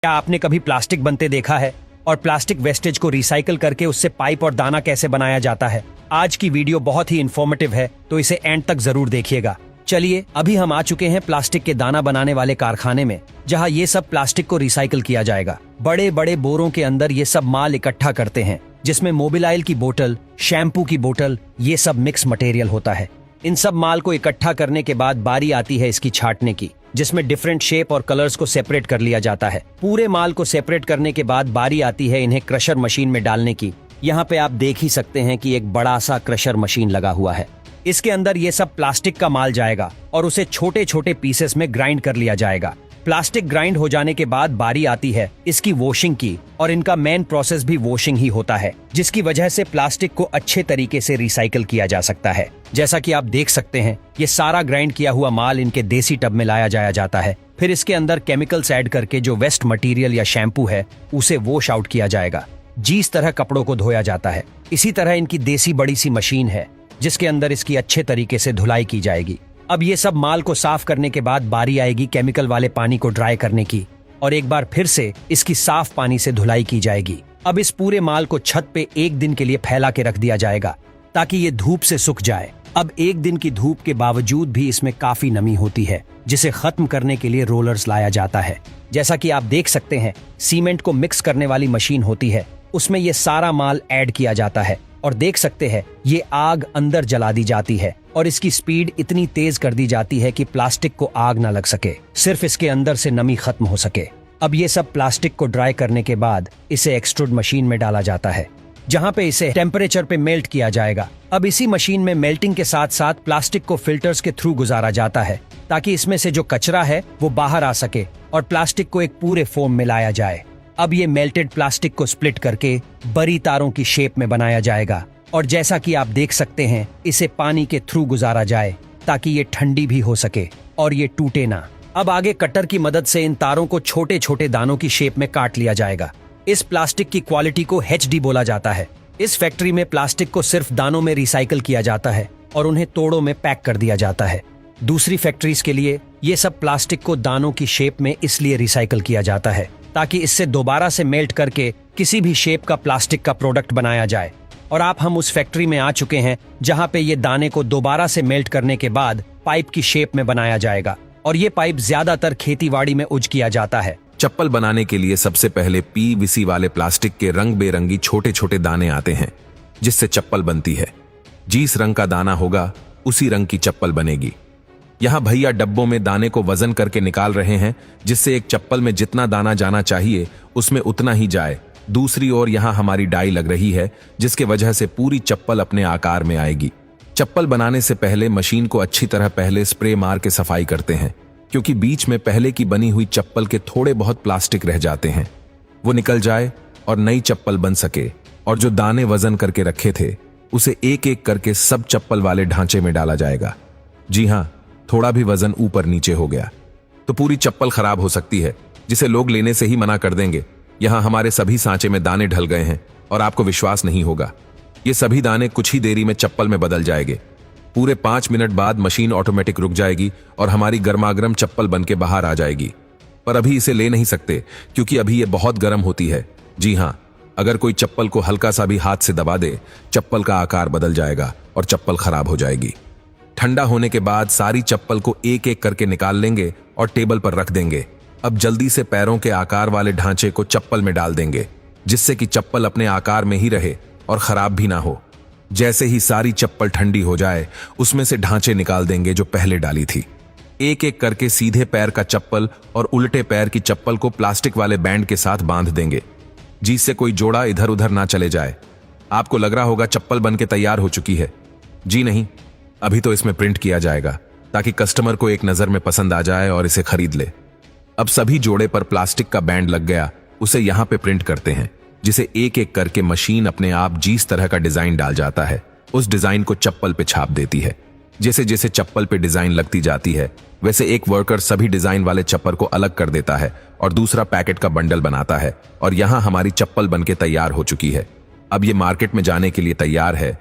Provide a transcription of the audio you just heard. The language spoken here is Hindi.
क्या आपने कभी प्लास्टिक बनते देखा है और प्लास्टिक वेस्टेज को रिसाइकल करके उससे पाइप और दाना कैसे बनाया जाता है? आज की वीडियो बहुत ही इंफॉर्मेटिव है, तो इसे एंड तक जरूर देखिएगा। चलिए, अभी हम आ चुके हैं प्लास्टिक के दाना बनाने वाले कारखाने में, जहां ये सब प्लास्टिक को रिसाइकल किया जाएगा। बड़े बड़े बोरों के अंदर ये सब माल इकट्ठा करते हैं, जिसमें मोबिल ऑयल की बोतल, शैम्पू की बोतल, ये सब मिक्स मटेरियल होता है। इन सब माल को इकट्ठा करने के बाद बारी आती है इसकी छांटने की, जिसमें डिफरेंट शेप और कलर्स को सेपरेट कर लिया जाता है। पूरे माल को सेपरेट करने के बाद बारी आती है इन्हें क्रशर मशीन में डालने की। यहाँ पे आप देख ही सकते हैं कि एक बड़ा सा क्रशर मशीन लगा हुआ है। इसके अंदर ये सब प्लास्टिक का माल जाएगा और उसे छोटे छोटे पीसेस में ग्राइंड कर लिया जाएगा। प्लास्टिक ग्राइंड हो जाने के बाद बारी आती है इसकी वॉशिंग की, और इनका मेन प्रोसेस भी वॉशिंग ही होता है, जिसकी वजह से प्लास्टिक को अच्छे तरीके से रिसाइकल किया जा सकता है। जैसा कि आप देख सकते हैं, ये सारा ग्राइंड किया हुआ माल इनके देसी टब में लाया जाता है। फिर इसके अंदर केमिकल्स ऐड करके जो वेस्ट मटेरियल या शैम्पू है उसे वॉश आउट किया जाएगा। जिस तरह कपड़ों को धोया जाता है, इसी तरह इनकी देसी बड़ी सी मशीन है, जिसके अंदर इसकी अच्छे तरीके से धुलाई की जाएगी। अब ये सब माल को साफ करने के बाद बारी आएगी केमिकल वाले पानी को ड्राई करने की, और एक बार फिर से इसकी साफ पानी से धुलाई की जाएगी। अब इस पूरे माल को छत पे एक दिन के लिए फैला के रख दिया जाएगा, ताकि ये धूप से सूख जाए। अब एक दिन की धूप के बावजूद भी इसमें काफी नमी होती है, जिसे खत्म करने के लिए रोलर्स लाया जाता है। जैसा कि आप देख सकते हैं, सीमेंट को मिक्स करने वाली मशीन होती है, उसमें ये सारा माल ऐड किया जाता है, और देख सकते हैं ये आग अंदर जला दी जाती है, और इसकी स्पीड इतनी तेज कर दी जाती है कि प्लास्टिक को आग ना लग सके, सिर्फ इसके अंदर से नमी खत्म हो सके। अब ये सब प्लास्टिक को ड्राई करने के बाद इसे एक्सट्रूड मशीन में डाला जाता है, जहां पे इसे टेम्परेचर पे मेल्ट किया जाएगा। अब इसी मशीन में मेल्टिंग के साथ साथ प्लास्टिक को फिल्टर्स के थ्रू गुजारा जाता है, ताकि इसमें से जो कचरा है वो बाहर आ सके और प्लास्टिक को एक पूरे फोम में लाया जाए। अब ये मेल्टेड प्लास्टिक को स्प्लिट करके बड़ी तारों की शेप में बनाया जाएगा, और जैसा कि आप देख सकते हैं, इसे पानी के थ्रू गुजारा जाए ताकि ये ठंडी भी हो सके और ये टूटे ना। अब आगे कटर की मदद से इन तारों को छोटे छोटे दानों की शेप में काट लिया जाएगा। इस प्लास्टिक की क्वालिटी को HD बोला जाता है। इस फैक्ट्री में प्लास्टिक को सिर्फ दानों में रिसाइकल किया जाता है और उन्हें तोड़ों में पैक कर दिया जाता है। दूसरी फैक्ट्रीज के लिए ये सब प्लास्टिक को दानों की शेप में इसलिए रिसाइकल किया जाता है, ताकि इससे दोबारा से मेल्ट करके किसी भी शेप का प्लास्टिक का प्रोडक्ट बनाया जाए। और हम उस फैक्ट्री में आ चुके हैं, जहां पे ये दाने को दोबारा से मेल्ट करने के बाद पाइप की शेप में बनाया जाएगा, और ये पाइप ज्यादातर खेतीबाड़ी में यूज किया जाता है। चप्पल बनाने के लिए सबसे पहले PVC वाले प्लास्टिक के रंग बेरंगी छोटे छोटे दाने आते हैं, जिससे चप्पल बनती है। जिस रंग का दाना होगा उसी रंग की चप्पल बनेगी। यहाँ भैया डब्बों में दाने को वजन करके निकाल रहे हैं, जिससे एक चप्पल में जितना दाना जाना चाहिए उसमें उतना ही जाए। दूसरी ओर यहाँ हमारी डाई लग रही है, जिसके वजह से पूरी चप्पल अपने आकार में आएगी। चप्पल बनाने से पहले मशीन को अच्छी तरह पहले स्प्रे मार के सफाई करते हैं, क्योंकि बीच में पहले की बनी हुई चप्पल के थोड़े बहुत प्लास्टिक रह जाते हैं, वो निकल जाए और नई चप्पल बन सके। और जो दाने वजन करके रखे थे उसे एक एक करके सब चप्पल वाले ढांचे में डाला जाएगा। जी हाँ, थोड़ा भी वजन ऊपर नीचे हो गया तो पूरी चप्पल खराब हो सकती है, जिसे लोग लेने से ही मना कर देंगे। यहाँ हमारे सभी सांचे में दाने ढल गए हैं और आपको विश्वास नहीं होगा, ये सभी दाने कुछ ही देरी में चप्पल में बदल जाएंगे। पूरे 5 मिनट बाद मशीन ऑटोमेटिक रुक जाएगी और हमारी गर्मागर्म चप्पल बन के बाहर आ जाएगी। पर अभी इसे ले नहीं सकते, क्योंकि अभी ये बहुत गर्म होती है। जी हाँ, अगर कोई चप्पल को हल्का सा भी हाथ से दबा दे, चप्पल का आकार बदल जाएगा और चप्पल खराब हो जाएगी। ठंडा होने के बाद सारी चप्पल को एक एक करके निकाल लेंगे और टेबल पर रख देंगे। अब जल्दी से पैरों के आकार वाले ढांचे को चप्पल में डाल देंगे, जिससे कि चप्पल अपने आकार में ही रहे और खराब भी ना हो। जैसे ही सारी चप्पल ठंडी हो जाए, उसमें से ढांचे निकाल देंगे जो पहले डाली थी। एक एक करके सीधे पैर का चप्पल और उल्टे पैर की चप्पल को प्लास्टिक वाले बैंड के साथ बांध देंगे, जिससे कोई जोड़ा इधर उधर ना चले जाए। आपको लग रहा होगा चप्पल बन के तैयार हो चुकी है। जी नहीं, अभी तो इसमें प्रिंट किया जाएगा, ताकि कस्टमर को एक नजर में पसंद आ जाए और इसे खरीद ले। अब सभी जोड़े पर प्लास्टिक का बैंड लग गया, उसे यहाँ पे प्रिंट करते हैं, जिसे एक एक करके मशीन अपने आप जिस तरह का डिजाइन डाल जाता है, उस डिजाइन को चप्पल पे छाप देती है। जैसे जैसे चप्पल पे डिजाइन लगती जाती है, वैसे एक वर्कर सभी डिजाइन वाले चप्पल को अलग कर देता है और दूसरा पैकेट का बंडल बनाता है, और यहाँ हमारी चप्पल बनके तैयार हो चुकी है। अब ये मार्केट में जाने के लिए तैयार है